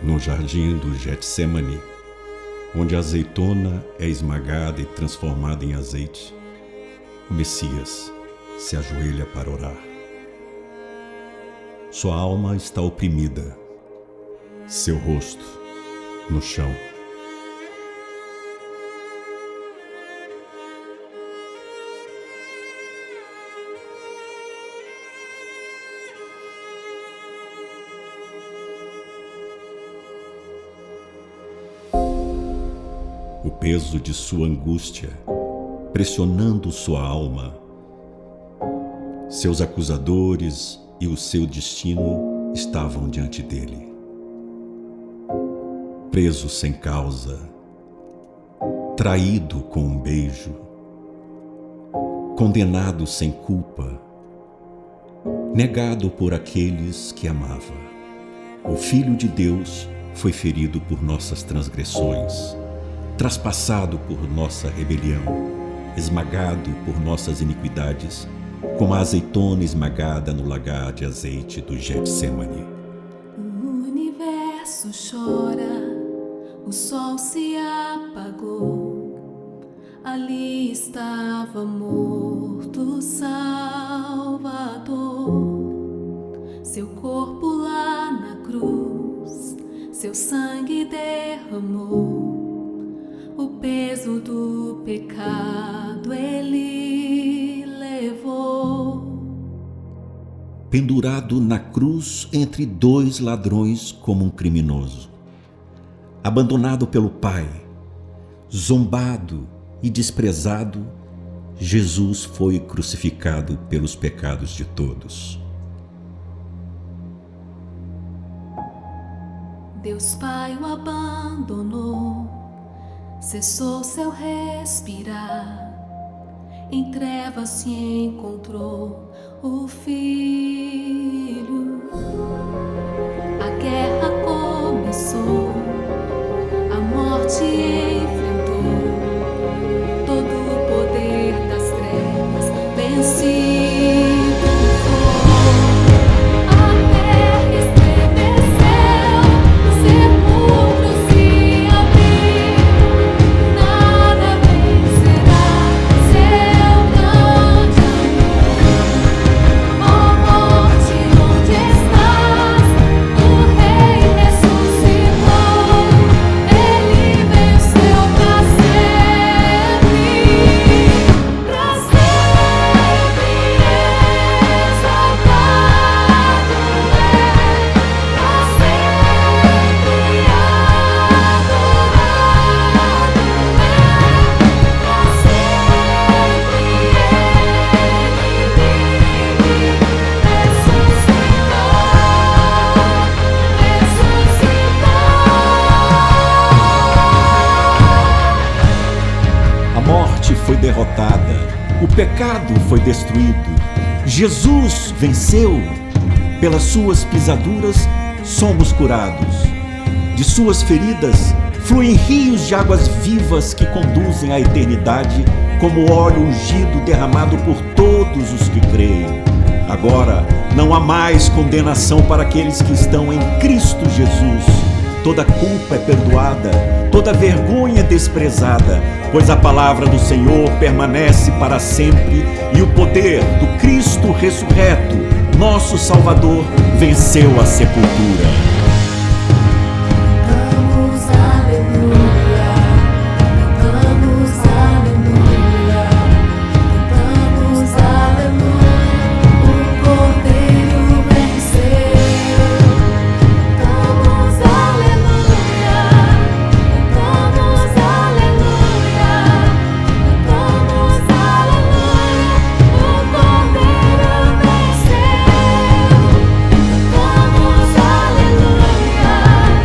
no jardim do Getsemane, onde a azeitona é esmagada e transformada em azeite, o Messias se ajoelha para orar. Sua alma está oprimida, seu rosto no chão. O peso de sua angústia pressionando sua alma, seus acusadores e o seu destino estavam diante dele. Preso sem causa, traído com um beijo, condenado sem culpa, negado por aqueles que amava. O Filho de Deus foi ferido por nossas transgressões, traspassado por nossa rebelião, esmagado por nossas iniquidades, como a azeitona esmagada no lagar de azeite do Getsemane. O universo chora, o sol se apagou, ali estava morto o Salvador. Seu corpo lá na cruz, seu sangue derramou, o peso do pecado ele levou. Pendurado na cruz entre dois ladrões como um criminoso, abandonado pelo Pai, zombado e desprezado, Jesus foi crucificado pelos pecados de todos. Deus Pai o abandonou, cessou seu respirar, em trevas se encontrou o Filho. A guerra começou, a morte enfrentou, todo o poder das trevas vencido foi. A terra estremeceu, o sepulcro se abriu, nada vencerá seu grande amor. Ó morte, onde estás? O Rei ressuscitou, ele venceu pra sempre, pra sempre exaltado é, pra sempre A morte foi derrotada, o pecado foi destruído, Jesus venceu. Pelas suas pisaduras somos curados. De suas feridas fluem rios de águas vivas que conduzem à eternidade, como óleo ungido derramado por todos os que creem. Agora não há mais condenação para aqueles que estão em Cristo Jesus. Toda culpa é perdoada, toda vergonha é desprezada, pois a palavra do Senhor permanece para sempre e o poder do Cristo ressurreto, nosso Salvador, venceu a sepultura. cantamos aleluia, cantamos aleluia, cantamos aleluia, o Cordeiro venceu. Cantamos aleluia, cantamos aleluia, cantamos aleluia, o Cordeiro venceu. Cantamos aleluia.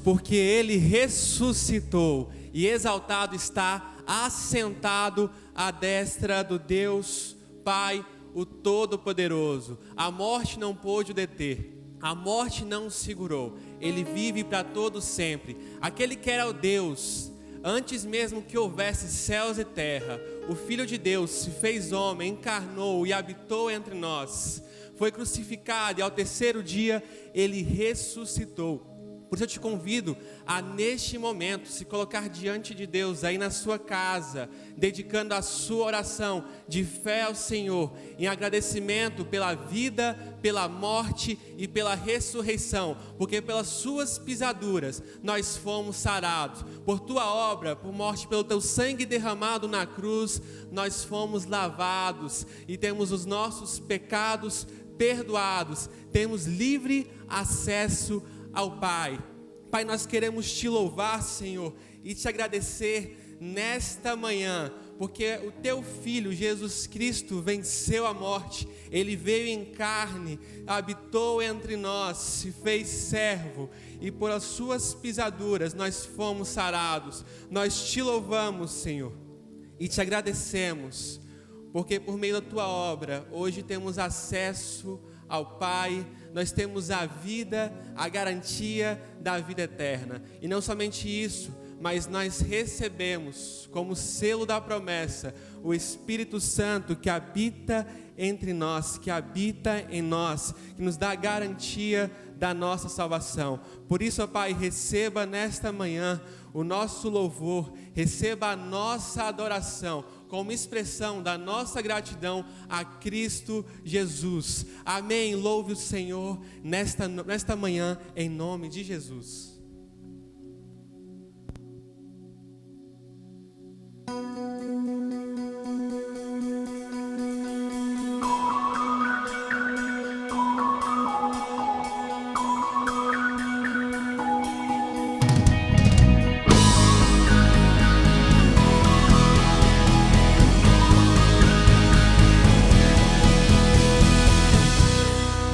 porque Ele ressuscitou e exaltado está, assentado à destra do Deus Pai, o Todo-Poderoso. A morte não pôde o deter, a morte não o segurou. Ele vive para todo sempre. Aquele que era o Deus, antes mesmo que houvesse céus e terra, o Filho de Deus se fez homem, encarnou e habitou entre nós. Foi crucificado e ao terceiro dia Ele ressuscitou. Por isso eu te convido a, neste momento, se colocar diante de Deus, aí na sua casa, dedicando a sua oração de fé ao Senhor, em agradecimento pela vida, pela morte e pela ressurreição, porque pelas suas pisaduras nós fomos sarados, por tua obra, por morte, pelo teu sangue derramado na cruz, nós fomos lavados e temos os nossos pecados perdoados, temos livre acesso ao Pai. Pai, nós queremos te louvar, Senhor, e te agradecer nesta manhã, porque o teu Filho, Jesus Cristo, venceu a morte. Ele veio em carne, habitou entre nós, se fez servo, e por as suas pisaduras nós fomos sarados. Nós te louvamos, Senhor, e te agradecemos, porque por meio da tua obra, hoje temos acesso ao Pai, nós temos a vida, a garantia da vida eterna. E não somente isso, mas nós recebemos como selo da promessa o Espírito Santo que habita entre nós, que habita em nós, que nos dá a garantia da nossa salvação. Por isso, ó Pai, receba nesta manhã o nosso louvor, receba a nossa adoração, como expressão da nossa gratidão a Cristo Jesus. Amém. Louve o Senhor nesta manhã, em nome de Jesus.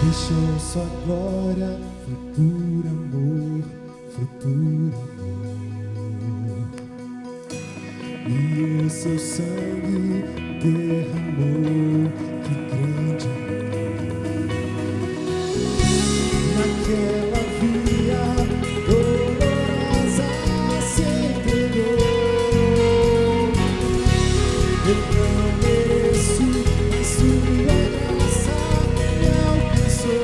Deixou sua glória, foi por amor, foi por amor. E o seu sangue derramou, que grande amor. Naquela via dolorosa se entregou. Eu não mereço, mas sua graça me alcançou.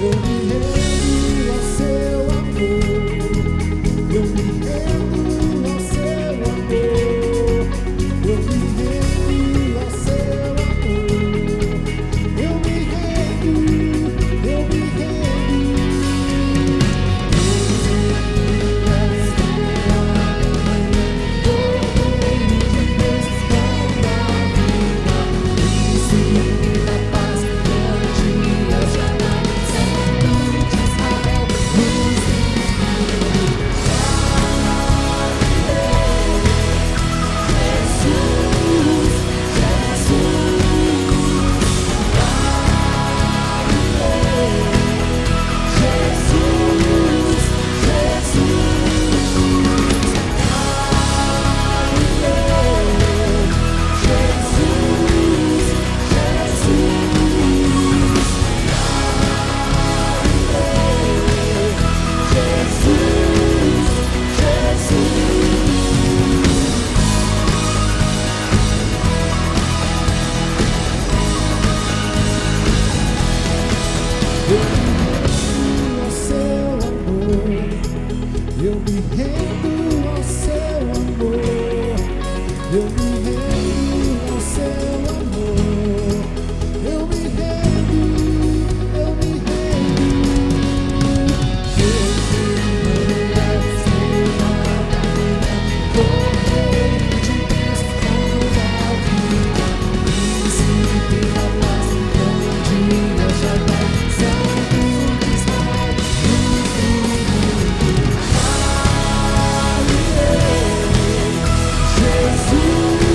Eu me rendo ao seu amor. Eu me rendo ao seu amor. Eu me rendo ao seu amor. Eu me rendo, eu me rendo. Eu me rendo ao seu amor. Eu me rendo ao seu amor. Eu me rendo, eu me rendo. Correr de Deus toda a vida. Príncipe da paz, onde eu jamais Santo de Israel. Jesus.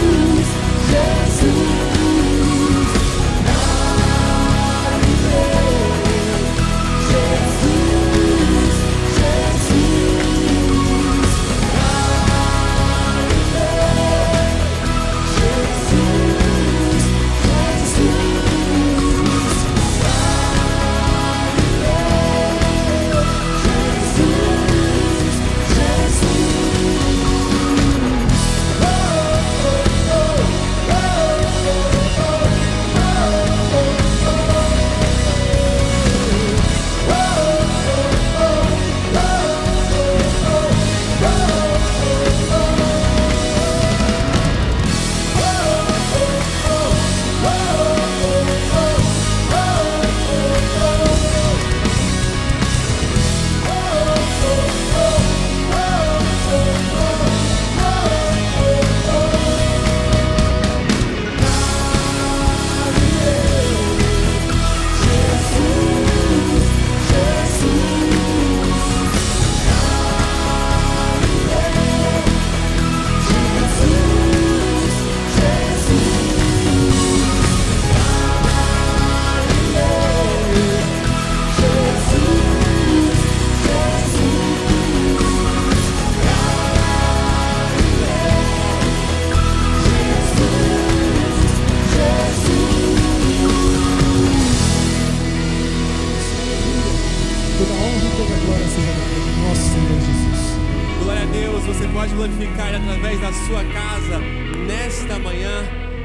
glorificar Ele através da sua casa nesta manhã.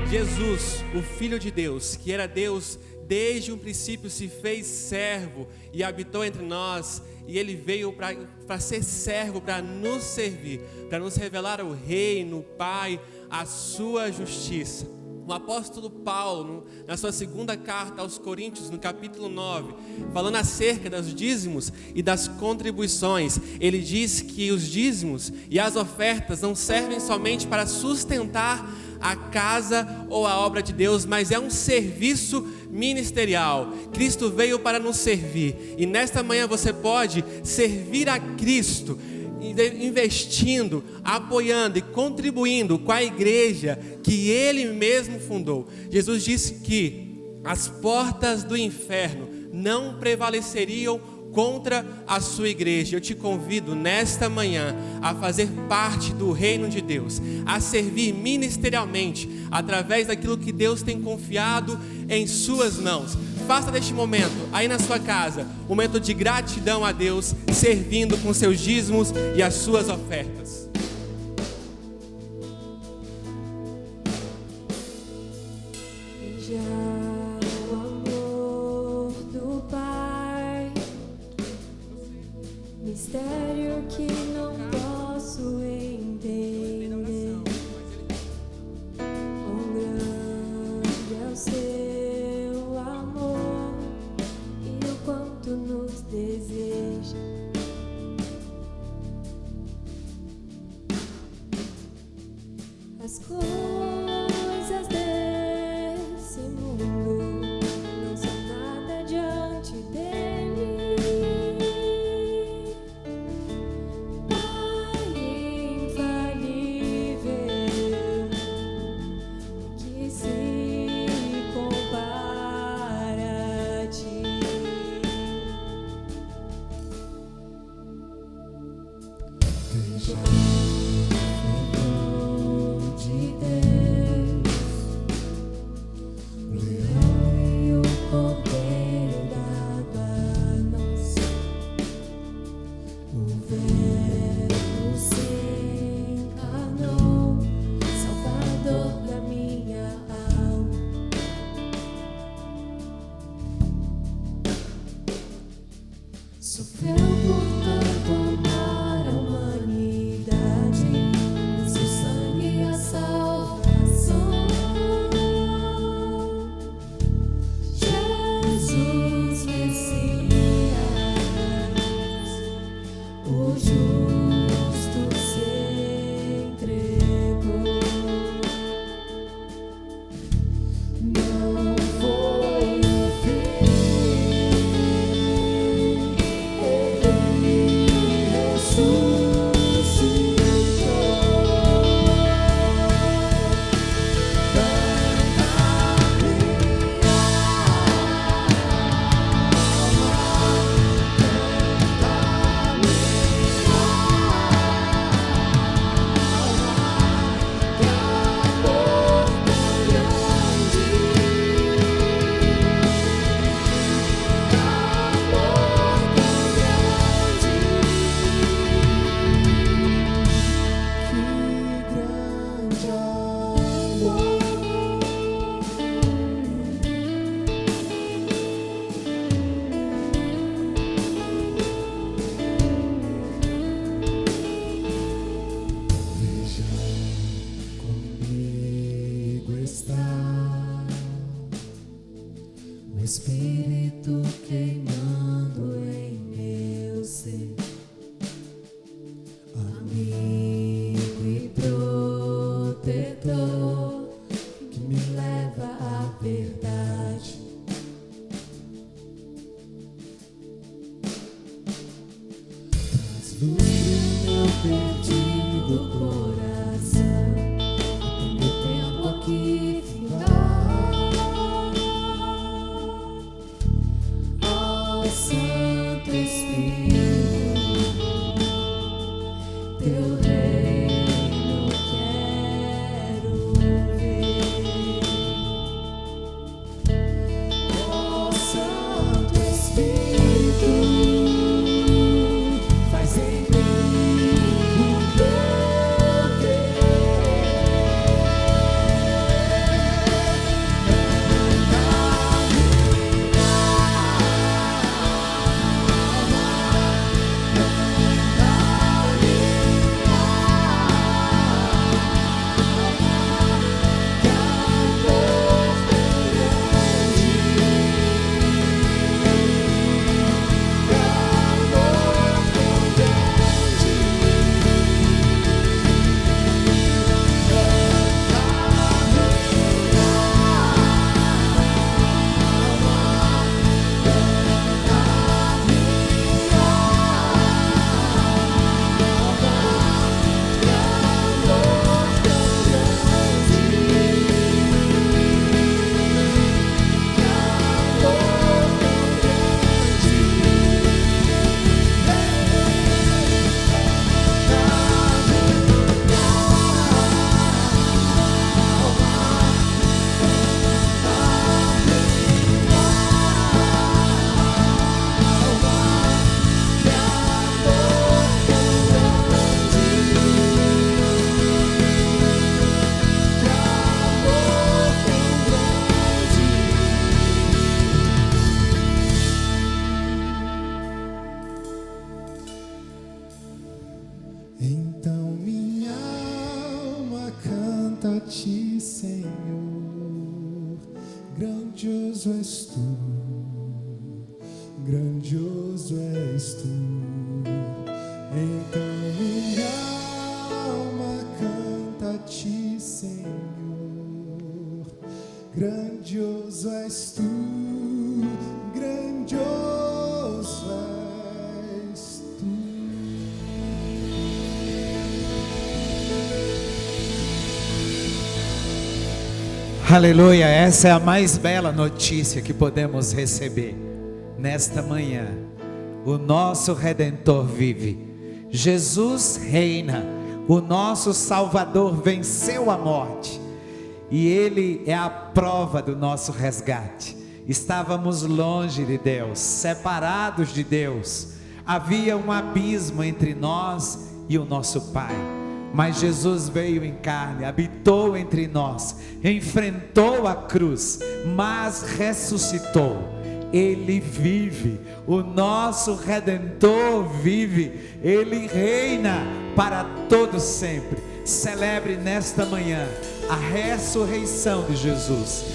Jesus, o Filho de Deus, que era Deus desde o princípio, se fez servo e habitou entre nós. E Ele veio para ser servo, para nos servir, para nos revelar o reino, o Pai, a sua justiça. O apóstolo Paulo, na sua segunda carta aos Coríntios, no capítulo 9, falando acerca dos dízimos e das contribuições, ele diz que os dízimos e as ofertas não servem somente para sustentar a casa ou a obra de Deus, mas é um serviço ministerial. Cristo veio para nos servir, e nesta manhã você pode servir a Cristo, investindo, apoiando e contribuindo com a igreja que Ele mesmo fundou. Jesus disse que as portas do inferno não prevaleceriam contra a sua igreja. Eu te convido nesta manhã a fazer parte do reino de Deus, a servir ministerialmente através daquilo que Deus tem confiado em suas mãos. Faça deste momento, aí na sua casa, um momento de gratidão a Deus, servindo com seus dízimos e as suas ofertas. Já o amor do Pai, mistério que não posso entender. Quão grande é o seu amor e o quanto nos deseja. As coisas desse mundo não são nada diante dele. Pai infalível, que se compara a ti. Deixa de Deus, leão e o cordeiro dado a nós, o Verbo se encarnou, Salvador da minha alma. Sofreu por tanto amar a humanidade, seu sangue a salvação. Jesus Messias, o justo se entregou. Não foi o fim, Ele ressuscitou. Veja comigo está o Espírito queimando em meu ser, amigo e protetor que me leva à verdade. Traz luz no meu perdido coração, meu tempo aqui findar. Ó a ti, Senhor, grandioso és tu, grandioso és tu. Então minha alma canta a ti, Senhor, grandioso és tu, grandioso és tu. Aleluia, essa é a mais bela notícia que podemos receber nesta manhã. O nosso Redentor vive, Jesus reina, o nosso Salvador venceu a morte e Ele é a prova do nosso resgate. Estávamos longe de Deus, separados de Deus, havia um abismo entre nós e o nosso Pai. Mas Jesus veio em carne, habitou entre nós, enfrentou a cruz, mas ressuscitou. Ele vive, o nosso Redentor vive, Ele reina para todo sempre. Celebre nesta manhã a ressurreição de Jesus.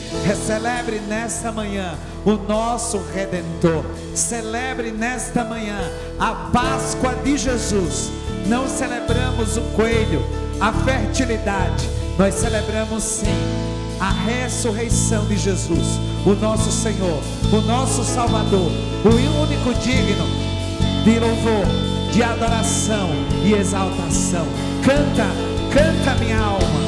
Celebre nesta manhã o nosso Redentor. Celebre nesta manhã a Páscoa de Jesus. Não celebramos o coelho, a fertilidade, nós celebramos sim a ressurreição de Jesus, o nosso Senhor, o nosso Salvador, o único digno de louvor, de adoração e exaltação. Canta, canta minha alma.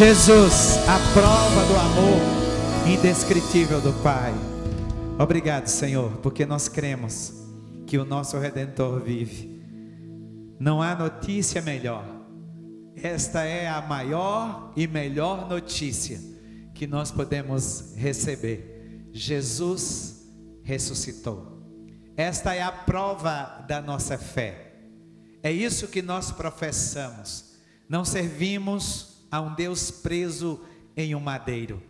Jesus, a prova do amor indescritível do Pai. Obrigado, Senhor, porque nós cremos que o nosso Redentor vive. Não há notícia melhor. Esta é a maior e melhor notícia que nós podemos receber. Jesus ressuscitou. Esta é a prova da nossa fé. É isso que nós professamos. Não servimos a um Deus preso em um madeiro.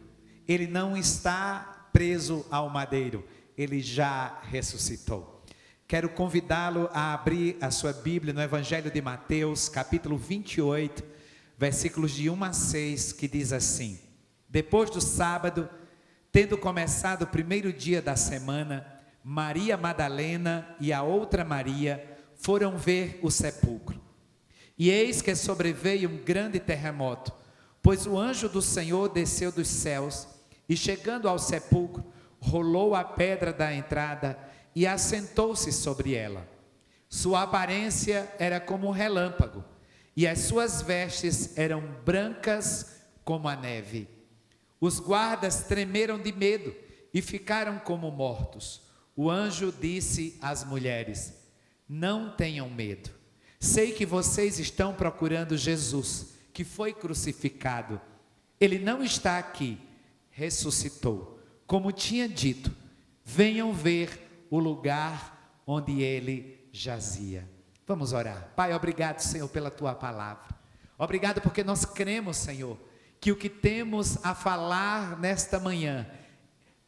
Ele não está preso ao madeiro, ele já ressuscitou. Quero convidá-lo a abrir a sua Bíblia no Evangelho de Mateus, capítulo 28, versículos de 1 a 6, que diz assim: Depois do sábado, tendo começado o primeiro dia da semana, Maria Madalena e a outra Maria foram ver o sepulcro. E eis que sobreveio um grande terremoto, pois o anjo do Senhor desceu dos céus e, chegando ao sepulcro, rolou a pedra da entrada e assentou-se sobre ela. Sua aparência era como um relâmpago, e as suas vestes eram brancas como a neve. Os guardas tremeram de medo e ficaram como mortos. O anjo disse às mulheres: Não tenham medo. Sei que vocês estão procurando Jesus, que foi crucificado. Ele não está aqui, ressuscitou. Como tinha dito, venham ver o lugar onde ele jazia. Vamos orar. Pai, obrigado, Senhor, pela tua palavra. Obrigado porque nós cremos, Senhor, que o que temos a falar nesta manhã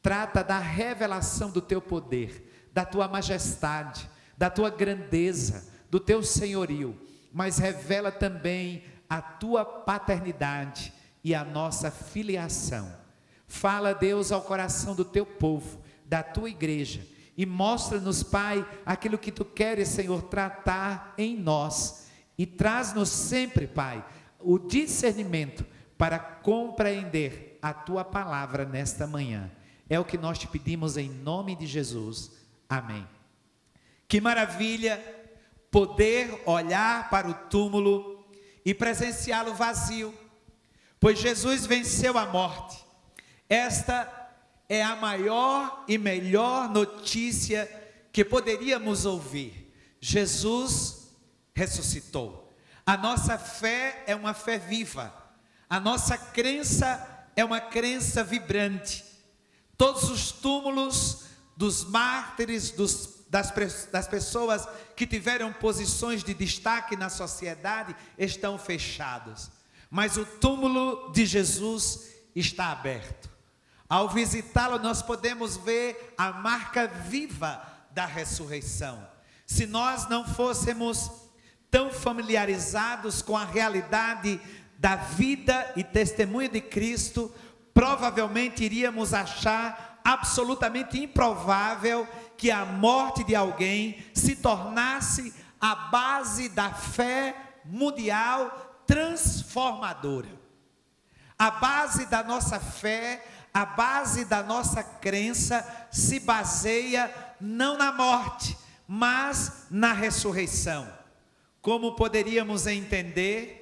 trata da revelação do teu poder, da tua majestade, da tua grandeza, do teu senhorio, mas revela também a tua paternidade e a nossa filiação. Fala, Deus, ao coração do teu povo, da tua igreja. E mostra-nos, Pai, aquilo que tu queres, Senhor, tratar em nós. E traz-nos sempre, Pai, o discernimento para compreender a tua palavra nesta manhã. É o que nós te pedimos em nome de Jesus. Amém. Que maravilha poder olhar para o túmulo e presenciá-lo vazio, pois Jesus venceu a morte. Esta é a maior e melhor notícia que poderíamos ouvir. Jesus ressuscitou. A nossa fé é uma fé viva. A nossa crença é uma crença vibrante. Todos os túmulos dos mártires, das pessoas que tiveram posições de destaque na sociedade estão fechados. Mas o túmulo de Jesus está aberto. Ao visitá-lo, nós podemos ver a marca viva da ressurreição. Se nós não fôssemos tão familiarizados com a realidade da vida e testemunho de Cristo, provavelmente iríamos achar absolutamente improvável que a morte de alguém se tornasse a base da fé mundial transformadora. A base da nossa fé, a base da nossa crença se baseia não na morte, mas na ressurreição. Como poderíamos entender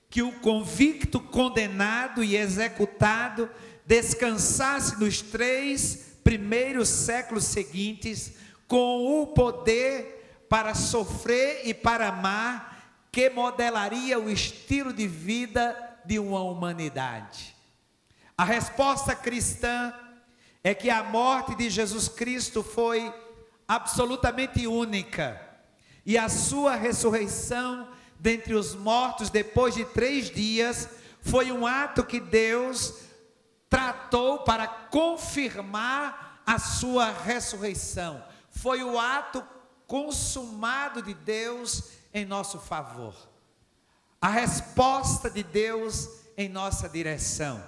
que o convicto, condenado e executado descansasse nos 3 primeiros séculos seguintes com o poder para sofrer e para amar que modelaria o estilo de vida de uma humanidade? A resposta cristã é que a morte de Jesus Cristo foi absolutamente única, e a sua ressurreição dentre os mortos depois de 3 dias foi um ato que Deus tratou para confirmar a sua ressurreição. Foi o ato consumado de Deus em nosso favor. A resposta de Deus em nossa direção.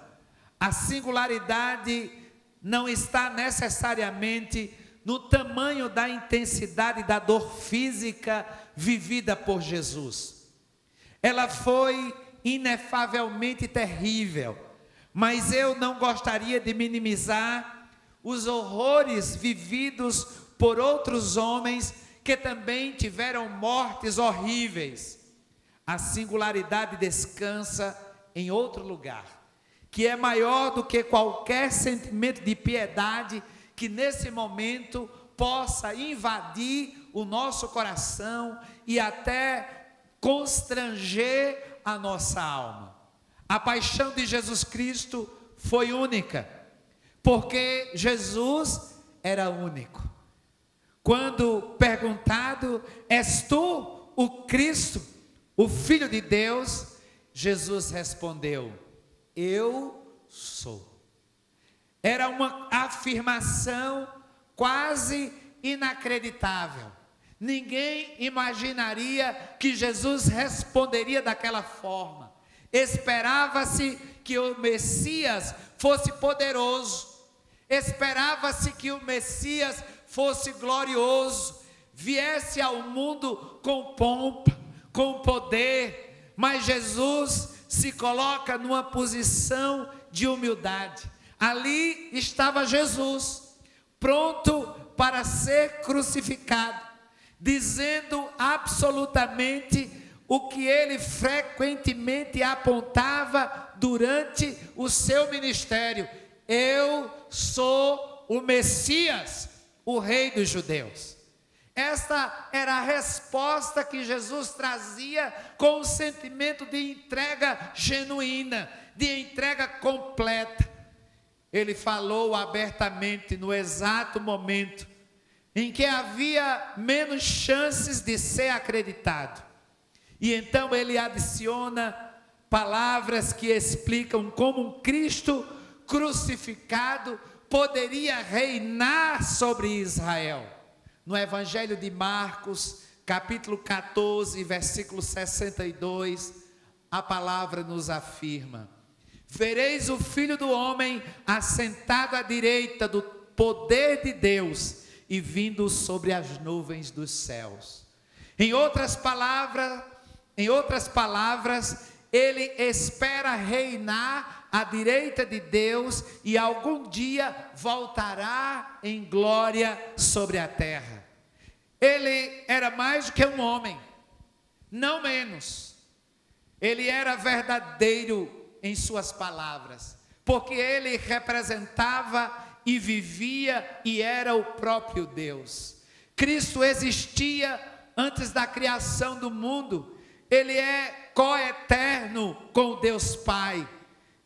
A singularidade não está necessariamente no tamanho da intensidade da dor física vivida por Jesus. Ela foi inefavelmente terrível, mas eu não gostaria de minimizar os horrores vividos por outros homens que também tiveram mortes horríveis. A singularidade descansa em outro lugar, que é maior do que qualquer sentimento de piedade que nesse momento possa invadir o nosso coração e até constranger a nossa alma. A paixão de Jesus Cristo foi única, porque Jesus era único. Quando perguntado: és tu o Cristo, o Filho de Deus? Jesus respondeu: eu sou. Era uma afirmação quase inacreditável. Ninguém imaginaria que Jesus responderia daquela forma. Esperava-se que o Messias fosse poderoso. Esperava-se que o Messias fosse glorioso, viesse ao mundo com pompa, com poder. Mas Jesus se coloca numa posição de humildade. Ali estava Jesus, pronto para ser crucificado, dizendo absolutamente o que ele frequentemente apontava durante o seu ministério: eu sou o Messias, o Rei dos Judeus. Esta era a resposta que Jesus trazia com um sentimento de entrega genuína, de entrega completa. Ele falou abertamente no exato momento em que havia menos chances de ser acreditado. E então ele adiciona palavras que explicam como um Cristo crucificado poderia reinar sobre Israel. No Evangelho de Marcos, capítulo 14, versículo 62, a palavra nos afirma: vereis o Filho do Homem assentado à direita do poder de Deus e vindo sobre as nuvens dos céus. Em outras palavras, ele espera reinar à direita de Deus e algum dia voltará em glória sobre a terra. Ele era mais do que um homem, não menos. Ele era verdadeiro em suas palavras, porque ele representava e vivia e era o próprio Deus. Cristo existia antes da criação do mundo. Ele é coeterno com Deus Pai.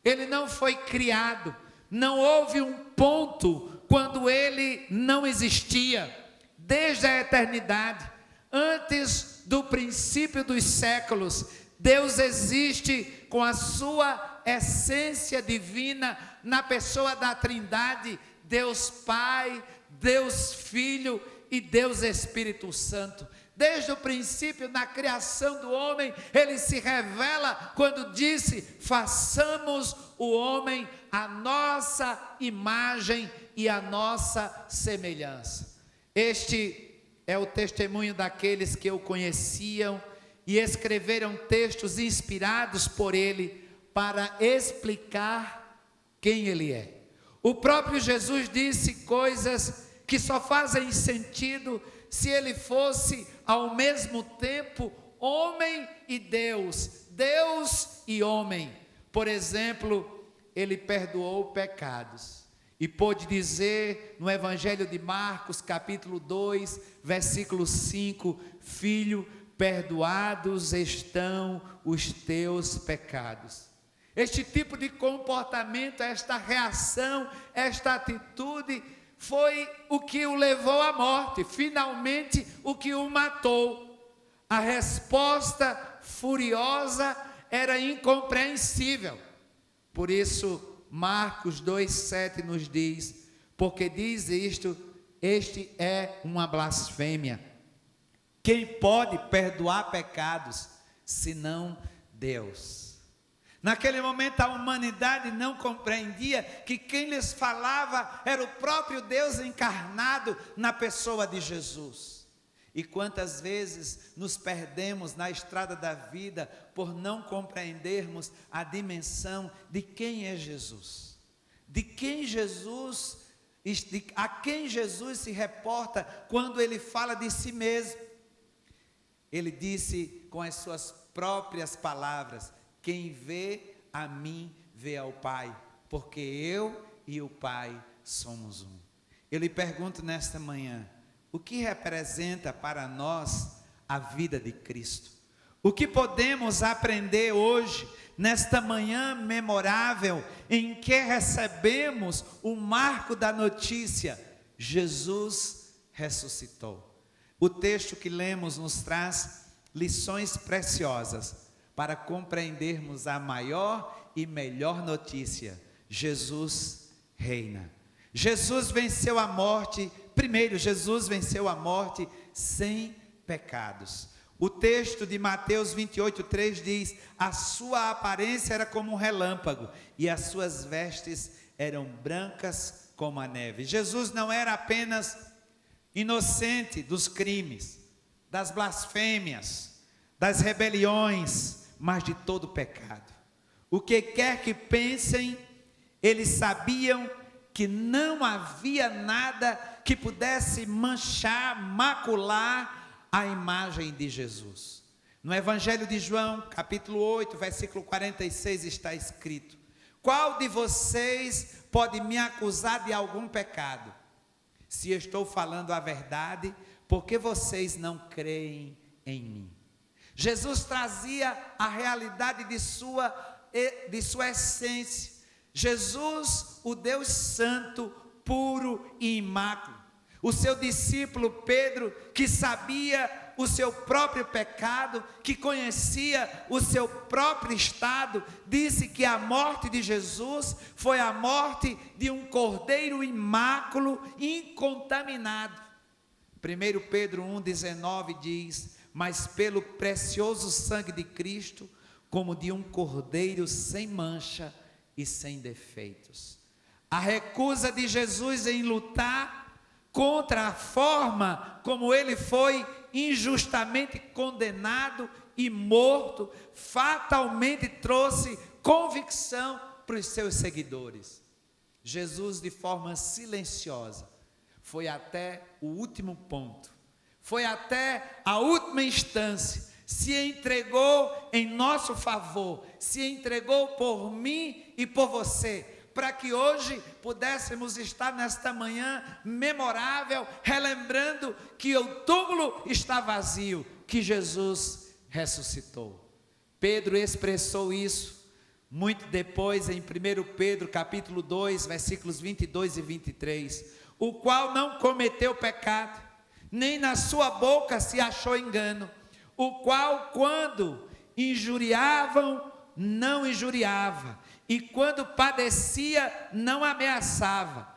Ele não foi criado. Não houve um ponto quando ele não existia. Desde a eternidade, antes do princípio dos séculos, Deus existe com a sua essência divina na pessoa da Trindade, Deus Pai, Deus Filho e Deus Espírito Santo. Desde o princípio, na criação do homem, ele se revela quando disse: façamos o homem à nossa imagem e à nossa semelhança. Este é o testemunho daqueles que o conheciam e escreveram textos inspirados por ele para explicar quem ele é. O próprio Jesus disse coisas que só fazem sentido se ele fosse ao mesmo tempo homem e Deus, Deus e homem. Por exemplo, ele perdoou pecados e pôde dizer no Evangelho de Marcos, capítulo 2, versículo 5: Filho, perdoados estão os teus pecados. Este tipo de comportamento, esta reação, esta atitude foi o que o levou à morte, finalmente o que o matou. A resposta furiosa era incompreensível. Por isso, Marcos 2,7 nos diz: porque diz isto, este é uma blasfêmia. Quem pode perdoar pecados, senão Deus? Naquele momento a humanidade não compreendia que quem lhes falava era o próprio Deus encarnado na pessoa de Jesus. E quantas vezes nos perdemos na estrada da vida por não compreendermos a dimensão de quem é Jesus. A quem Jesus se reporta quando ele fala de si mesmo. Ele disse com as suas próprias palavras: quem vê a mim, vê ao Pai, porque eu e o Pai somos um. Eu lhe pergunto nesta manhã: o que representa para nós a vida de Cristo? O que podemos aprender hoje, nesta manhã memorável, em que recebemos o marco da notícia: Jesus ressuscitou. O texto que lemos nos traz lições preciosas para compreendermos a maior e melhor notícia: Jesus reina. Jesus venceu a morte. Primeiro, Jesus venceu a morte sem pecados. O texto de Mateus 28:3 diz: a sua aparência era como um relâmpago e as suas vestes eram brancas como a neve. Jesus não era apenas inocente dos crimes, das blasfêmias, das rebeliões, mas de todo pecado. O que quer que pensem, eles sabiam que não havia nada que pudesse manchar, macular a imagem de Jesus. No Evangelho de João, capítulo 8, versículo 46, está escrito: qual de vocês pode me acusar de algum pecado? Se eu estou falando a verdade, por que vocês não creem em mim? Jesus trazia a realidade de sua essência. Jesus, o Deus santo, puro e imáculo. O seu discípulo Pedro, que sabia o seu próprio pecado, que conhecia o seu próprio estado, disse que a morte de Jesus foi a morte de um cordeiro imáculo, incontaminado. 1 Pedro 1,19 diz: mas pelo precioso sangue de Cristo, como de um cordeiro sem mancha e sem defeitos. A recusa de Jesus em lutar contra a forma como ele foi injustamente condenado e morto, fatalmente trouxe convicção para os seus seguidores. Jesus, de forma silenciosa, foi até o último ponto, foi até a última instância, se entregou em nosso favor, se entregou por mim e por você, para que hoje pudéssemos estar nesta manhã memorável, relembrando que o túmulo está vazio, que Jesus ressuscitou. Pedro expressou isso muito depois em 1 Pedro capítulo 2, versículos 22 e 23, o qual não cometeu pecado, nem na sua boca se achou engano, o qual quando injuriavam, não injuriava, e quando padecia, não ameaçava,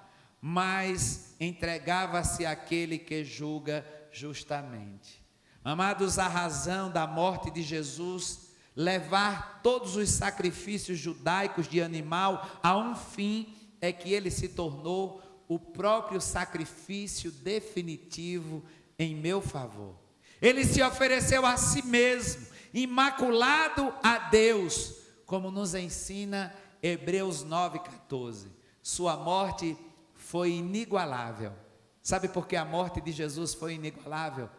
mas entregava-se àquele que julga justamente. Amados, a razão da morte de Jesus, levar todos os sacrifícios judaicos de animal a um fim, é que ele se tornou o próprio sacrifício definitivo em meu favor. Ele se ofereceu a si mesmo, imaculado a Deus, como nos ensina Hebreus 9,14. Sua morte foi inigualável. Sabe por que a morte de Jesus foi inigualável?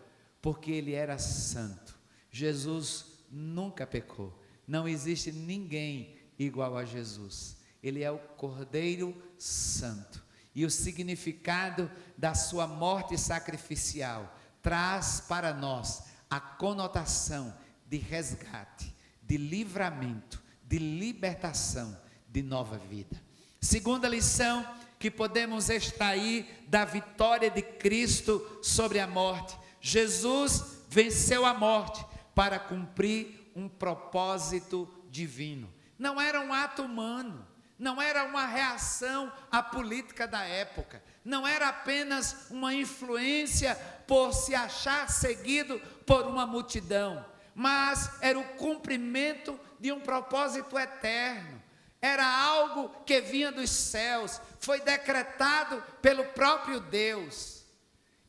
Porque ele era santo. Jesus nunca pecou. Não existe ninguém igual a Jesus. Ele é o Cordeiro Santo. E o significado da sua morte sacrificial traz para nós a conotação de resgate, de livramento, de libertação, de nova vida. Segunda lição que podemos extrair da vitória de Cristo sobre a morte: Jesus venceu a morte para cumprir um propósito divino. Não era um ato humano, não era uma reação à política da época, não era apenas uma influência por se achar seguido por uma multidão, mas era o cumprimento de um propósito eterno. Era algo que vinha dos céus, foi decretado pelo próprio Deus.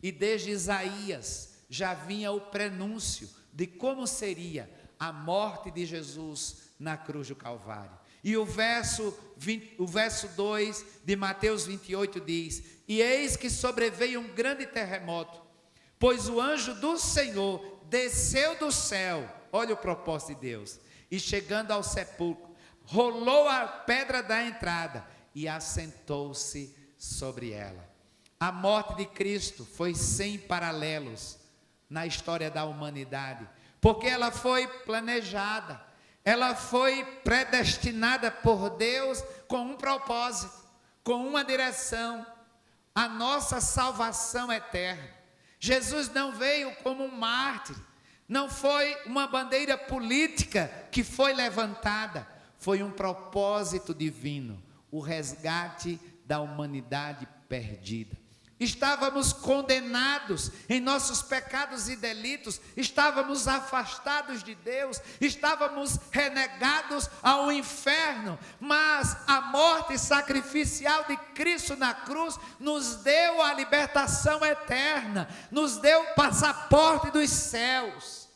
E desde Isaías já vinha o prenúncio de como seria a morte de Jesus na cruz do Calvário. E o verso 2 de Mateus 28 diz: e eis que sobreveio um grande terremoto, pois o anjo do Senhor desceu do céu, olha o propósito de Deus, e chegando ao sepulcro, rolou a pedra da entrada e assentou-se sobre ela. A morte de Cristo foi sem paralelos na história da humanidade, porque ela foi planejada, ela foi predestinada por Deus com um propósito, com uma direção: a nossa salvação eterna. Jesus não veio como um mártir, não foi uma bandeira política que foi levantada, foi um propósito divino, o resgate da humanidade perdida. Estávamos condenados em nossos pecados e delitos, estávamos afastados de Deus, estávamos renegados ao inferno, mas a morte sacrificial de Cristo na cruz nos deu a libertação eterna, nos deu o passaporte dos céus.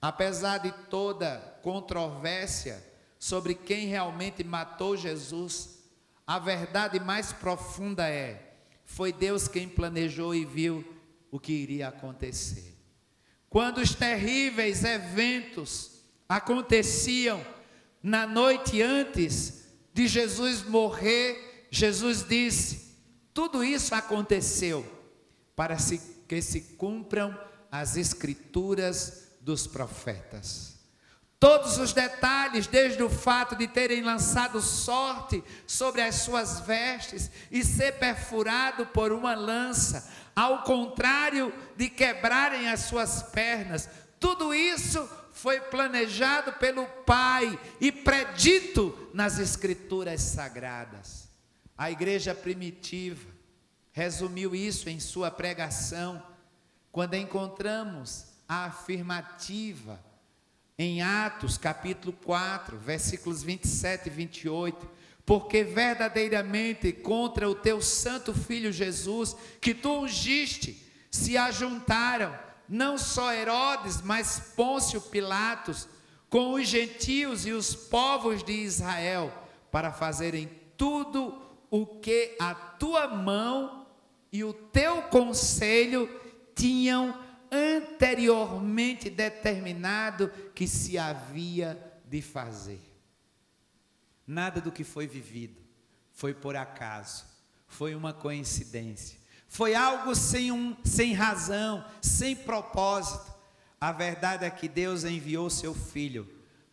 Apesar de toda controvérsia sobre quem realmente matou Jesus, a verdade mais profunda foi Deus quem planejou e viu o que iria acontecer. Quando os terríveis eventos aconteciam na noite antes de Jesus morrer, Jesus disse: tudo isso aconteceu para que se cumpram as escrituras dos profetas. Todos os detalhes, desde o fato de terem lançado sorte sobre as suas vestes e ser perfurado por uma lança, ao contrário de quebrarem as suas pernas, tudo isso foi planejado pelo Pai e predito nas Escrituras Sagradas. A igreja primitiva resumiu isso em sua pregação, quando encontramos a afirmativa em Atos capítulo 4, versículos 27 e 28, porque verdadeiramente contra o teu santo Filho Jesus, que tu ungiste, se ajuntaram, não só Herodes, mas Pôncio Pilatos, com os gentios e os povos de Israel, para fazerem tudo o que a tua mão e o teu conselho tinham anteriormente determinado que se havia de fazer. Nada do que foi vivido foi por acaso, foi uma coincidência, foi algo sem razão, sem propósito. A verdade é que Deus enviou seu Filho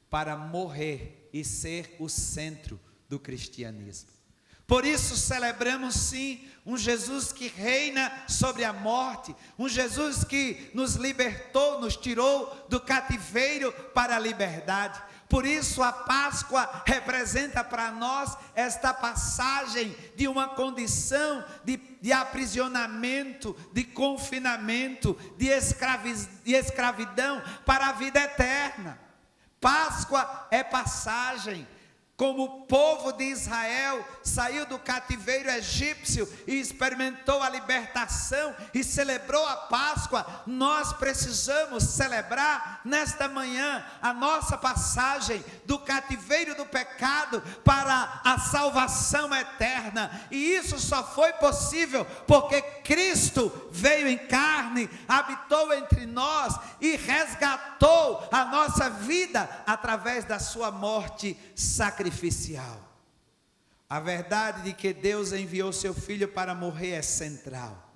para morrer e ser o centro do cristianismo. Por isso celebramos sim um Jesus que reina sobre a morte, um Jesus que nos libertou, nos tirou do cativeiro para a liberdade. Por isso a Páscoa representa para nós esta passagem de uma condição de aprisionamento, de confinamento, de escravidão para a vida eterna. Páscoa é passagem. Como o povo de Israel saiu do cativeiro egípcio e experimentou a libertação e celebrou a Páscoa, nós precisamos celebrar nesta manhã a nossa passagem do cativeiro do pecado para a salvação eterna. E isso só foi possível porque Cristo veio em carne, habitou entre nós e resgatou a nossa vida através da sua morte sacrificial. A verdade de que Deus enviou seu Filho para morrer é central.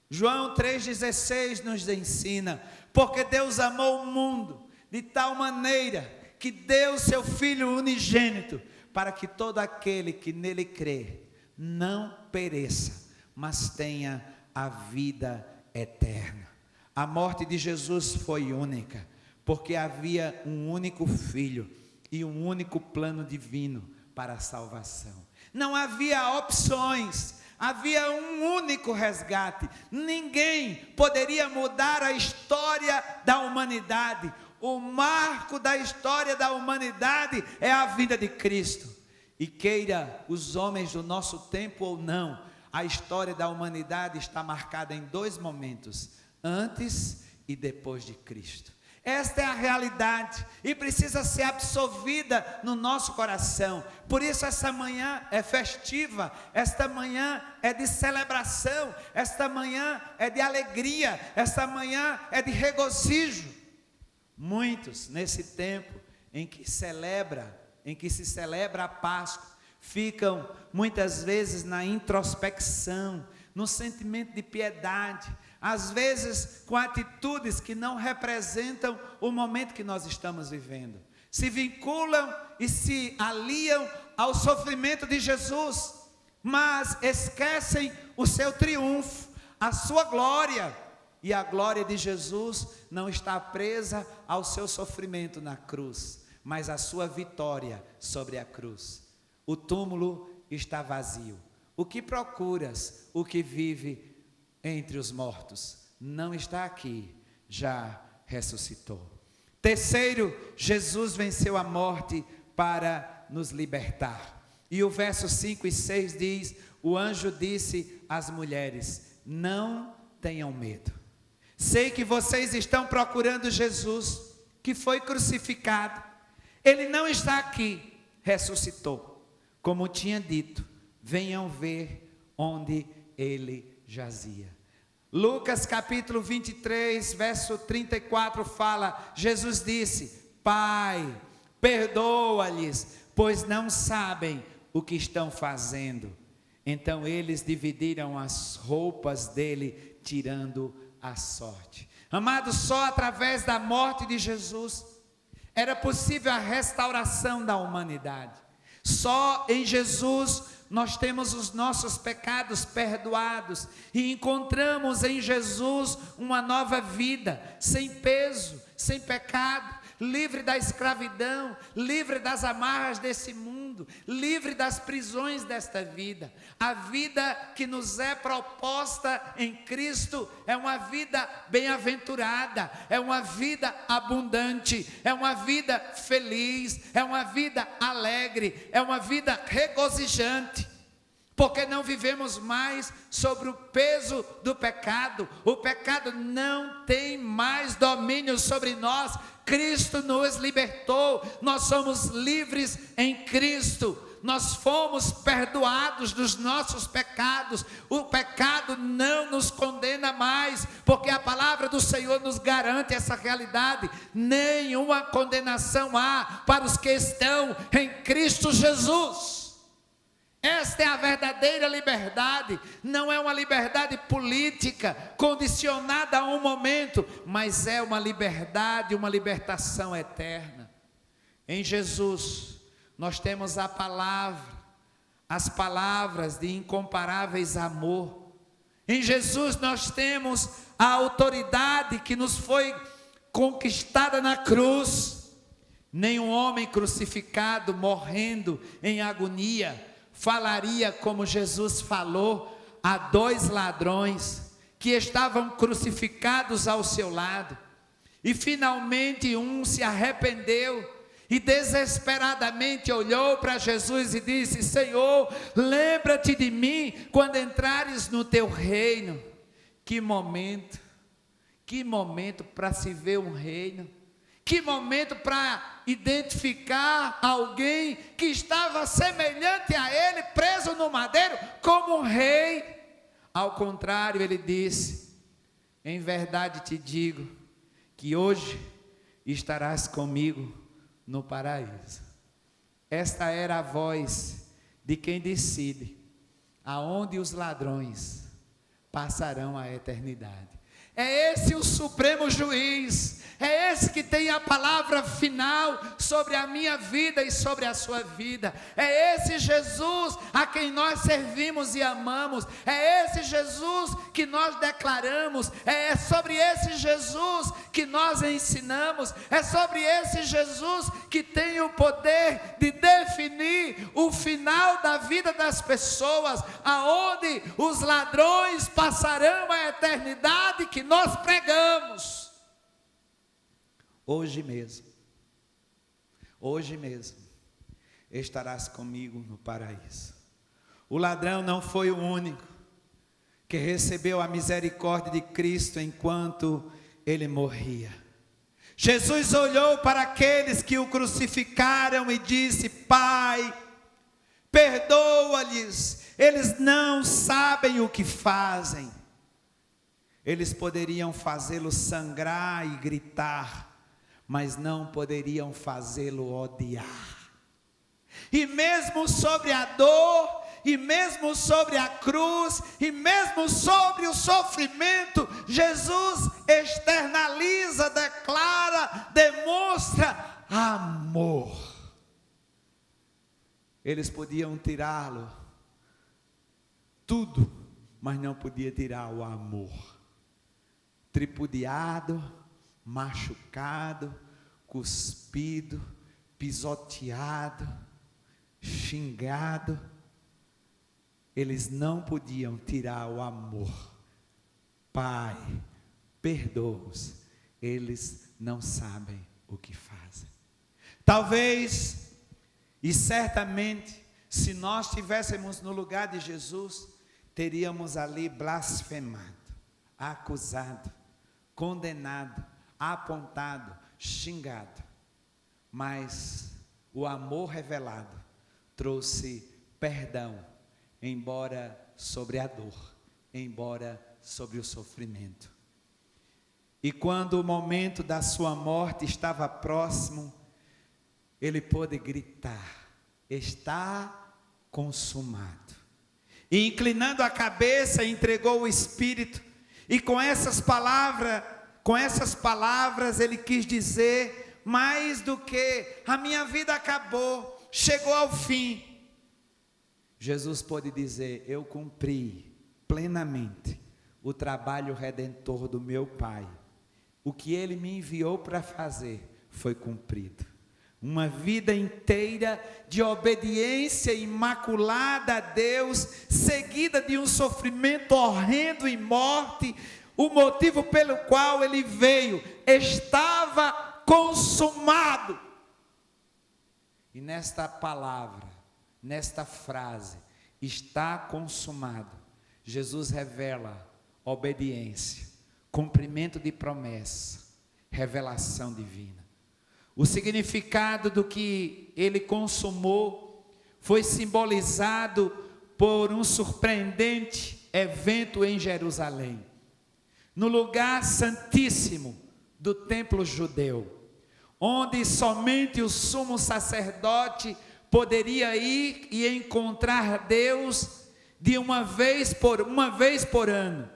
João 3,16 nos ensina: porque Deus amou o mundo de tal maneira que deu seu Filho unigênito, para que todo aquele que nele crê não pereça, mas tenha a vida eterna. A morte de Jesus foi única, porque havia um único Filho e um único plano divino para a salvação. Não havia opções, havia um único resgate. Ninguém poderia mudar a história da humanidade. O marco da história da humanidade é a vinda de Cristo. E queira os homens do nosso tempo ou não, a história da humanidade está marcada em dois momentos: antes e depois de Cristo. Esta é a realidade e precisa ser absorvida no nosso coração. Por isso essa manhã é festiva, esta manhã é de celebração, esta manhã é de alegria, esta manhã é de regozijo. Muitos nesse tempo em que se celebra a Páscoa, ficam muitas vezes na introspecção, no sentimento de piedade, às vezes com atitudes que não representam o momento que nós estamos vivendo. Se vinculam e se aliam ao sofrimento de Jesus, mas esquecem o seu triunfo, a sua glória. E a glória de Jesus não está presa ao seu sofrimento na cruz, mas à sua vitória sobre a cruz. O túmulo está vazio. O que procuras, o que vive entre os mortos, não está aqui, já ressuscitou. Terceiro, Jesus venceu a morte para nos libertar. E o verso 5 e 6 diz: o anjo disse às mulheres: não tenham medo. Sei que vocês estão procurando Jesus, que foi crucificado. Ele não está aqui, ressuscitou. Como tinha dito, venham ver onde ele jazia. Lucas capítulo 23, verso 34 fala: Jesus disse: Pai, perdoa-lhes, pois não sabem o que estão fazendo. Então eles dividiram as roupas dele, tirando a sorte. Amados, só através da morte de Jesus era possível a restauração da humanidade. Só em Jesus nós temos os nossos pecados perdoados e encontramos em Jesus uma nova vida, sem peso, sem pecado, livre da escravidão, livre das amarras desse mundo. mundo, livre das prisões desta vida. A vida que nos é proposta em Cristo é uma vida bem-aventurada, é uma vida abundante, é uma vida feliz, é uma vida alegre, é uma vida regozijante. Porque não vivemos mais sobre o peso do pecado. O pecado não tem mais domínio sobre nós. Cristo nos libertou. Nós somos livres em Cristo. Nós fomos perdoados dos nossos pecados. O pecado não nos condena mais, porque a palavra do Senhor nos garante essa realidade. Nenhuma condenação há para os que estão em Cristo Jesus. Esta é a verdadeira liberdade. Não é uma liberdade política, condicionada a um momento, mas é uma liberdade, uma libertação eterna. Em Jesus, nós temos a palavra, as palavras de incomparáveis amor. Em Jesus nós temos a autoridade que nos foi conquistada na cruz. Nenhum homem crucificado, morrendo em agonia, falaria como Jesus falou a dois ladrões que estavam crucificados ao seu lado. E finalmente um se arrependeu e desesperadamente olhou para Jesus e disse: Senhor, lembra-te de mim quando entrares no teu reino. Que momento para se ver um reino. Que momento para identificar alguém que estava semelhante a ele, preso no madeiro, como um rei. Ao contrário, ele disse: em verdade te digo, que hoje estarás comigo no paraíso. Esta era a voz de quem decide aonde os ladrões passarão a eternidade. É esse o supremo juiz, é esse que tem a palavra final sobre a minha vida e sobre a sua vida. É esse Jesus a quem nós servimos e amamos. É esse Jesus que nós declaramos. É sobre esse Jesus que nós ensinamos. É sobre esse Jesus que tem o poder de definir o final da vida das pessoas, aonde os ladrões passarão a eternidade que nós pregamos. Hoje mesmo estarás comigo no paraíso. O ladrão não foi o único que recebeu a misericórdia de Cristo enquanto ele morria. Jesus olhou para aqueles que o crucificaram e disse: Pai, perdoa-lhes, eles não sabem o que fazem. Eles poderiam fazê-lo sangrar e gritar, mas não poderiam fazê-lo odiar. E mesmo sobre a dor, e mesmo sobre a cruz, e mesmo sobre o sofrimento, Jesus externaliza, declara, demonstra amor. Eles podiam tirá-lo tudo, mas não podia tirar o amor. Tripudiado, machucado, cuspido, pisoteado, xingado, eles não podiam tirar o amor. Pai, perdoa-os, eles não sabem o que fazem. Talvez, e certamente, se nós estivéssemos no lugar de Jesus, teríamos ali blasfemado, acusado, condenado, apontado, xingado. Mas o amor revelado trouxe perdão, embora sobre a dor, embora sobre o sofrimento. E quando o momento da sua morte estava próximo, ele pôde gritar: está consumado. E inclinando a cabeça, entregou o Espírito. E com essas palavras ele quis dizer mais do que a minha vida acabou, chegou ao fim. Jesus pôde dizer: eu cumpri plenamente o trabalho redentor do meu Pai. O que Ele me enviou para fazer foi cumprido. uma vida inteira de obediência imaculada a Deus, seguida de um sofrimento horrendo e morte. O motivo pelo qual ele veio estava consumado. E nesta palavra, nesta frase, está consumado, Jesus revela obediência, cumprimento de promessa, revelação divina. O significado do que ele consumou foi simbolizado por um surpreendente evento em Jerusalém, no lugar santíssimo do templo judeu, onde somente o sumo sacerdote poderia ir e encontrar Deus de uma vez por ano.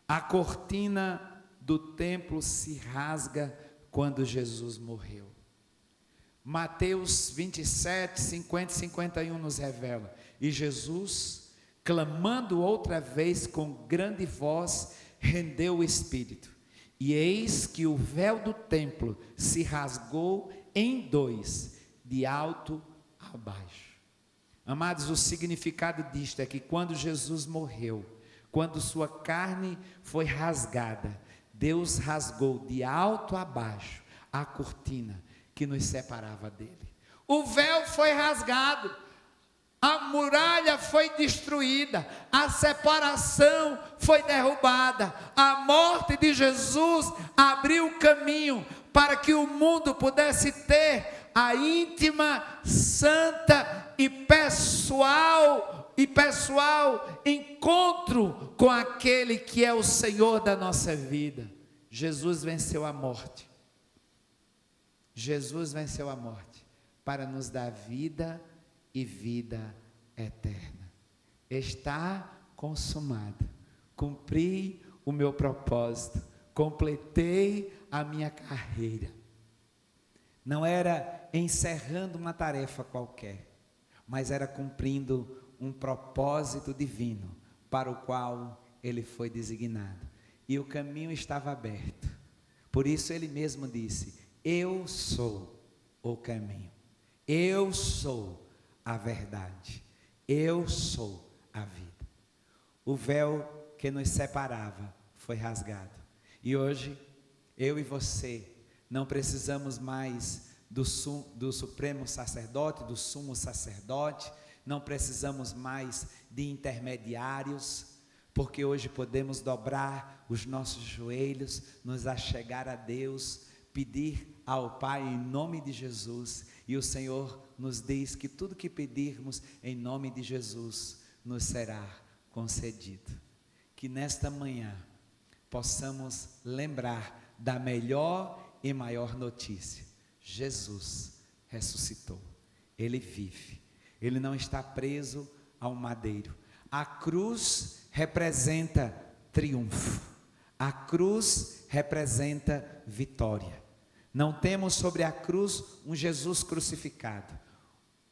A cortina do templo se rasga quando Jesus morreu. Mateus 27, 50 e 51 nos revela: e Jesus, clamando outra vez com grande voz, rendeu o espírito. E eis que o véu do templo se rasgou em dois, de alto a baixo. Amados, o significado disto é que quando Jesus morreu, quando sua carne foi rasgada, Deus rasgou de alto a baixo a cortina que nos separava dele. O véu foi rasgado, a muralha foi destruída, a separação foi derrubada, a morte de Jesus abriu o caminho para que o mundo pudesse ter a íntima, santa e pessoal encontro com aquele que é o Senhor da nossa vida. Jesus venceu a morte. Jesus venceu a morte para nos dar vida e vida eterna. Está consumado. Cumpri o meu propósito. Completei a minha carreira. Não era encerrando uma tarefa qualquer, mas era cumprindo um propósito divino para o qual ele foi designado. E o caminho estava aberto. Por isso ele mesmo disse: eu sou o caminho, eu sou a verdade, eu sou a vida. O véu que nos separava foi rasgado. E hoje, eu e você não precisamos mais do supremo sacerdote, do sumo sacerdote, não precisamos mais de intermediários, porque hoje podemos dobrar os nossos joelhos, nos achegar a Deus, pedir ao Pai em nome de Jesus, e o Senhor nos diz que tudo que pedirmos em nome de Jesus nos será concedido. Que nesta manhã possamos lembrar da melhor e maior notícia: Jesus ressuscitou, Ele vive, Ele não está preso a um madeiro. A cruz representa triunfo, a cruz representa vitória. Não temos sobre a cruz um Jesus crucificado.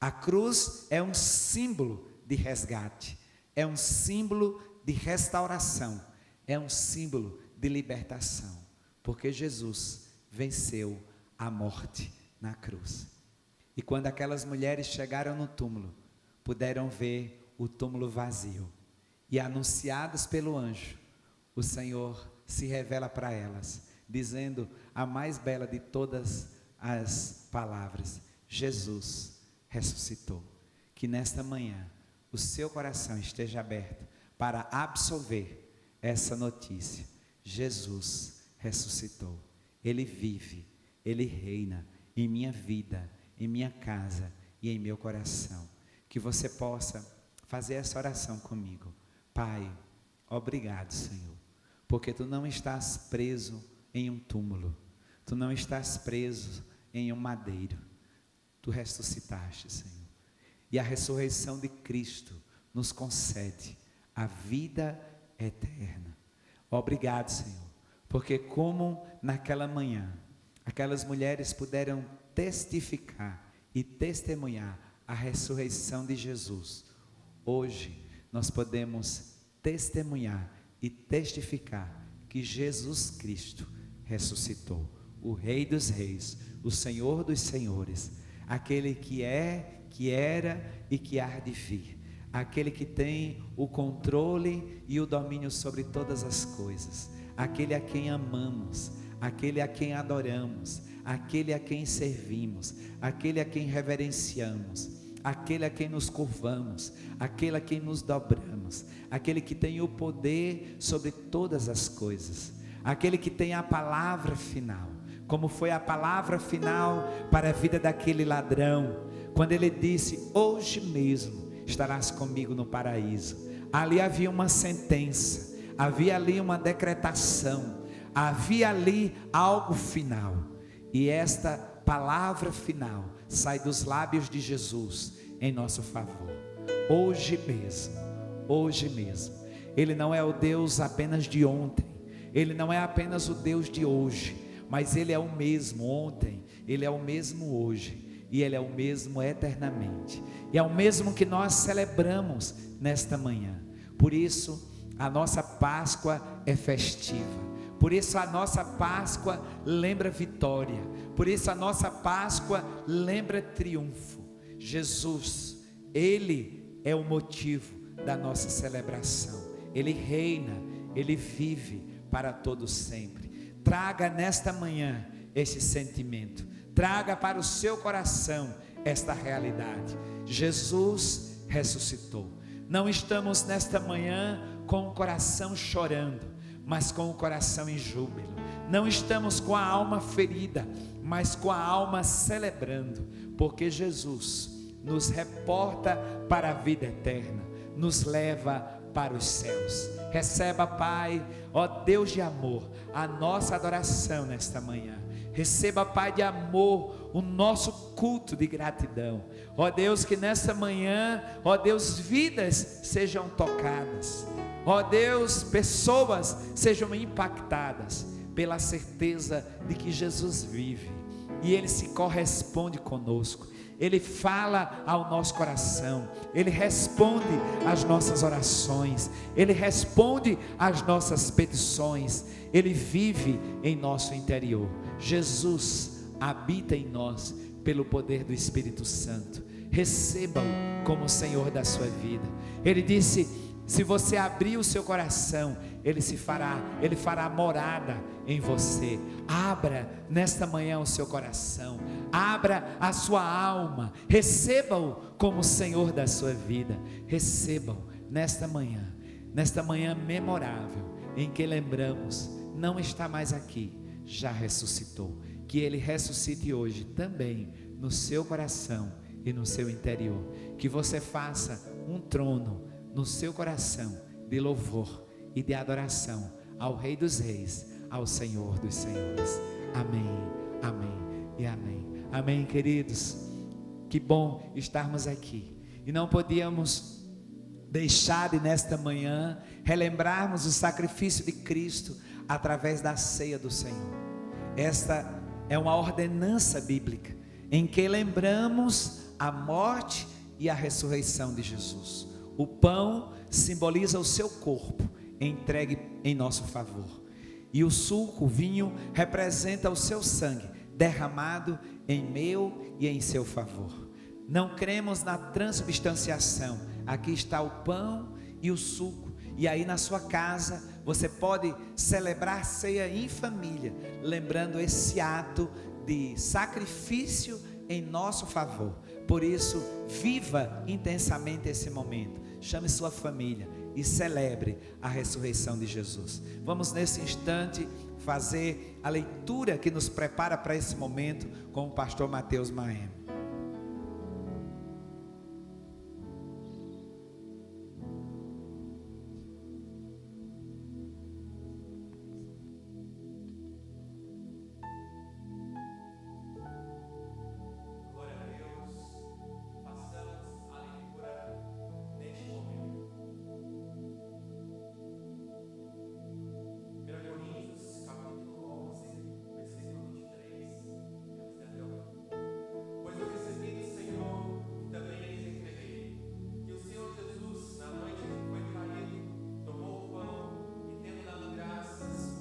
A cruz é um símbolo de resgate, é um símbolo de restauração, é um símbolo de libertação, porque Jesus venceu a morte na cruz. E quando aquelas mulheres chegaram no túmulo, puderam ver o túmulo vazio, e anunciadas pelo anjo, o Senhor se revela para elas, dizendo a mais bela de todas as palavras: Jesus ressuscitou. Que nesta manhã o seu coração esteja aberto para absorver essa notícia: Jesus ressuscitou, Ele vive, Ele reina em minha vida, em minha casa e em meu coração. Que você possa fazer essa oração comigo. Pai, obrigado, Senhor, porque Tu não estás preso em um túmulo, Tu não estás preso em um madeiro, Tu ressuscitaste, Senhor, e a ressurreição de Cristo nos concede a vida eterna. Obrigado, Senhor, porque como naquela manhã, aquelas mulheres puderam testificar e testemunhar a ressurreição de Jesus, hoje nós podemos testemunhar e testificar que Jesus Cristo ressuscitou, o Rei dos Reis, o Senhor dos senhores, aquele que é, que era e que há de vir, aquele que tem o controle e o domínio sobre todas as coisas, aquele a quem amamos, aquele a quem adoramos, aquele a quem servimos, aquele a quem reverenciamos, aquele a quem nos curvamos, aquele a quem nos dobramos, aquele que tem o poder sobre todas as coisas, aquele que tem a palavra final, como foi a palavra final para a vida daquele ladrão, quando ele disse: hoje mesmo estarás comigo no paraíso. Ali havia uma sentença, havia ali uma decretação, havia ali algo final, e esta palavra final sai dos lábios de Jesus em nosso favor. Hoje mesmo, Ele não é o Deus apenas de ontem, Ele não é apenas o Deus de hoje, mas Ele é o mesmo ontem, Ele é o mesmo hoje, e Ele é o mesmo eternamente, e é o mesmo que nós celebramos nesta manhã. Por isso a nossa Páscoa é festiva, por isso a nossa Páscoa lembra vitória, por isso a nossa Páscoa lembra triunfo. Jesus, Ele é o motivo da nossa celebração, Ele reina, Ele vive para todo sempre. Traga nesta manhã esse sentimento, traga para o seu coração esta realidade: Jesus ressuscitou. Não estamos nesta manhã com o coração chorando, mas com o coração em júbilo. Não estamos com a alma ferida, mas com a alma celebrando, porque Jesus nos reporta para a vida eterna, nos leva para os céus. Receba, Pai, ó Deus de amor, a nossa adoração nesta manhã. Receba, Pai de amor, o nosso culto de gratidão. Ó Deus, que nesta manhã, ó Deus, vidas sejam tocadas. Ó Deus, pessoas sejam impactadas pela certeza de que Jesus vive e Ele se corresponde conosco. Ele fala ao nosso coração, Ele responde às nossas orações, Ele responde às nossas petições, Ele vive em nosso interior. Jesus habita em nós pelo poder do Espírito Santo. Receba-o como Senhor da sua vida. Ele disse: se você abrir o seu coração, Ele fará morada em você. Abra nesta manhã o seu coração, abra a sua alma, receba-o como Senhor da sua vida. Receba-o nesta manhã memorável, em que lembramos, não está mais aqui, já ressuscitou. Que Ele ressuscite hoje também no seu coração e no seu interior. Que você faça um trono no seu coração de louvor e de adoração ao Rei dos Reis, ao Senhor dos Senhores. Amém, amém e amém. Amém, queridos. Que bom estarmos aqui. E não podíamos deixar de nesta manhã relembrarmos o sacrifício de Cristo através da ceia do Senhor. Esta é uma ordenança bíblica em que lembramos a morte e a ressurreição de Jesus. O pão simboliza o seu corpo entregue em nosso favor, e o suco, o vinho, representa o seu sangue derramado em meu e em seu favor. Não cremos na transubstanciação. Aqui está o pão e o suco, e aí na sua casa você pode celebrar ceia em família, lembrando esse ato de sacrifício em nosso favor. Por isso, viva intensamente esse momento. Chame sua família e celebre a ressurreição de Jesus. Vamos nesse instante fazer a leitura que nos prepara para esse momento com o pastor Mateus Maem.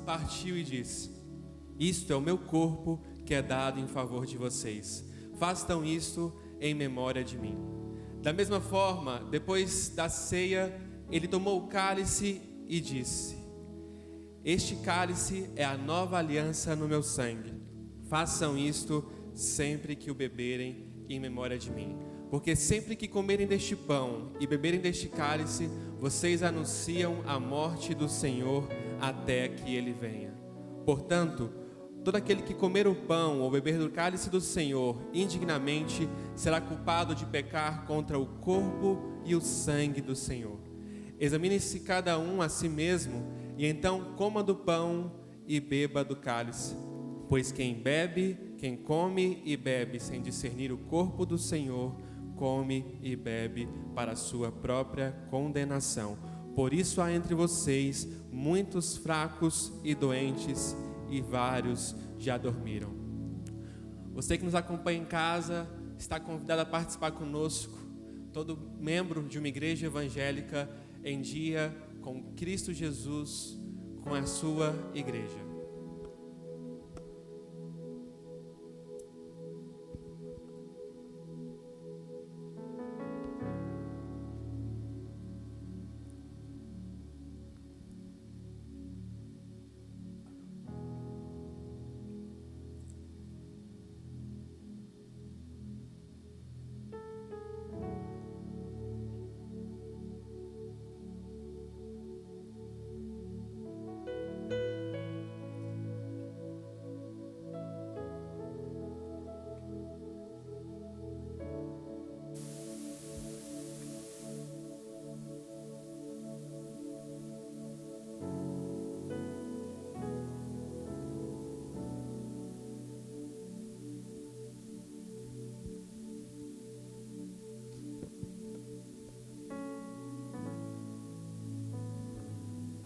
Partiu e disse: isto é o meu corpo que é dado em favor de vocês. Façam isto em memória de mim. Da mesma forma, depois da ceia, ele tomou o cálice e disse: este cálice é a nova aliança no meu sangue. Façam isto sempre que o beberem em memória de mim. Porque sempre que comerem deste pão e beberem deste cálice, vocês anunciam a morte do Senhor até que ele venha. Portanto, todo aquele que comer o pão ou beber do cálice do Senhor indignamente será culpado de pecar contra o corpo e o sangue do Senhor. Examine-se cada um a si mesmo, e então coma do pão e beba do cálice. Pois quem come e bebe sem discernir o corpo do Senhor, come e bebe para a sua própria condenação. Por isso há entre vocês muitos fracos e doentes, e vários já dormiram. Você que nos acompanha em casa está convidado a participar conosco. Todo membro de uma igreja evangélica em dia com Cristo Jesus, com a sua igreja.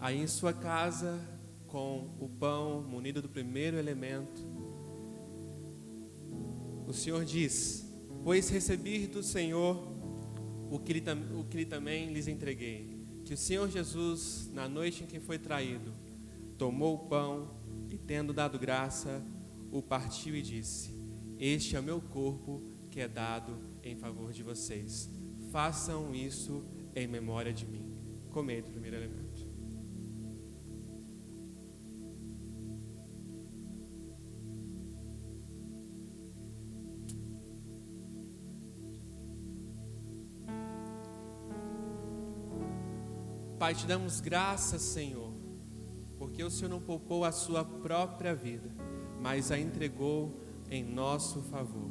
Aí em sua casa, com o pão munido do primeiro elemento, o Senhor diz: pois recebi do Senhor o que lhe também lhes entreguei, que o Senhor Jesus, na noite em que foi traído, tomou o pão e, tendo dado graça, o partiu e disse: este é o meu corpo que é dado em favor de vocês. Façam isso em memória de mim. Comei do primeiro elemento. Pai, te damos graças, Senhor, porque o Senhor não poupou a sua própria vida, mas a entregou em nosso favor.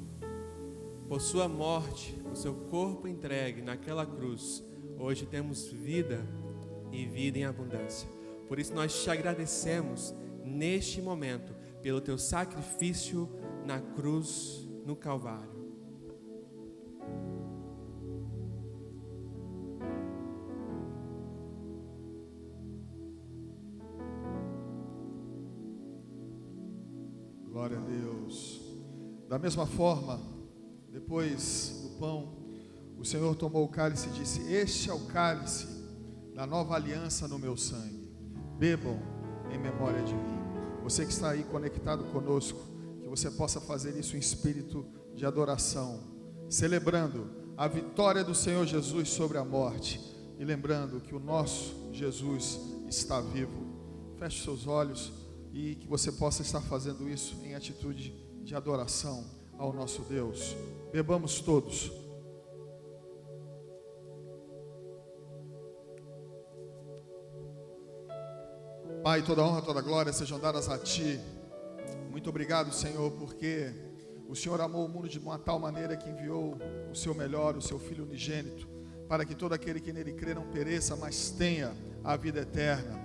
Por sua morte, o seu corpo entregue naquela cruz, hoje temos vida e vida em abundância. Por isso nós te agradecemos neste momento pelo teu sacrifício na cruz, no Calvário. Glória a Deus. Da mesma forma, depois do pão, o Senhor tomou o cálice e disse: este é o cálice da nova aliança no meu sangue. Bebam em memória de mim. Você que está aí conectado conosco, que você possa fazer isso em espírito de adoração, celebrando a vitória do Senhor Jesus sobre a morte e lembrando que o nosso Jesus está vivo. Feche seus olhos e que você possa estar fazendo isso em atitude de adoração ao nosso Deus. Bebamos todos. Pai, toda honra, toda glória sejam dadas a Ti. Muito obrigado, Senhor, porque o Senhor amou o mundo de uma tal maneira que enviou o Seu melhor, o Seu Filho unigênito, para que todo aquele que nele crê não pereça, mas tenha a vida eterna.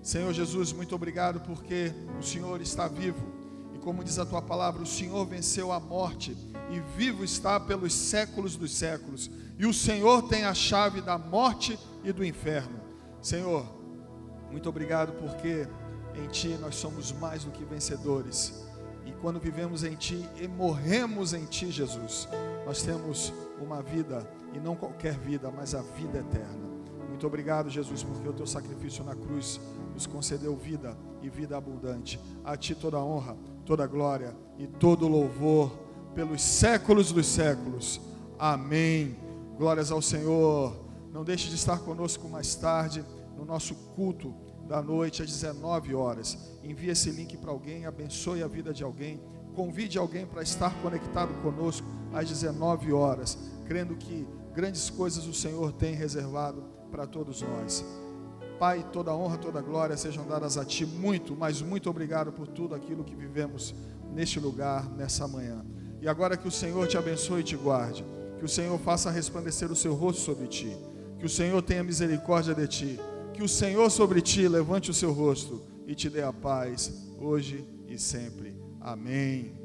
Senhor Jesus, muito obrigado porque o Senhor está vivo. E como diz a Tua palavra, o Senhor venceu a morte e vivo está pelos séculos dos séculos. E o Senhor tem a chave da morte e do inferno. Senhor, muito obrigado porque em Ti nós somos mais do que vencedores. E quando vivemos em Ti e morremos em Ti, Jesus, nós temos uma vida, e não qualquer vida, mas a vida eterna. Muito obrigado, Jesus, porque o Teu sacrifício na cruz nos concedeu vida e vida abundante. A Ti toda a honra, toda glória e todo louvor pelos séculos dos séculos. Amém. Glórias ao Senhor. Não deixe de estar conosco mais tarde no nosso culto da noite às 19 horas. Envie esse link para alguém, abençoe a vida de alguém, convide alguém para estar conectado conosco às 19 horas, crendo que grandes coisas o Senhor tem reservado para todos nós. Pai, toda honra, toda glória sejam dadas a Ti. Muito, mas muito obrigado por tudo aquilo que vivemos neste lugar, nessa manhã. E agora que o Senhor te abençoe e te guarde, que o Senhor faça resplandecer o seu rosto sobre ti, que o Senhor tenha misericórdia de ti, que o Senhor sobre ti levante o seu rosto e te dê a paz, hoje e sempre. Amém.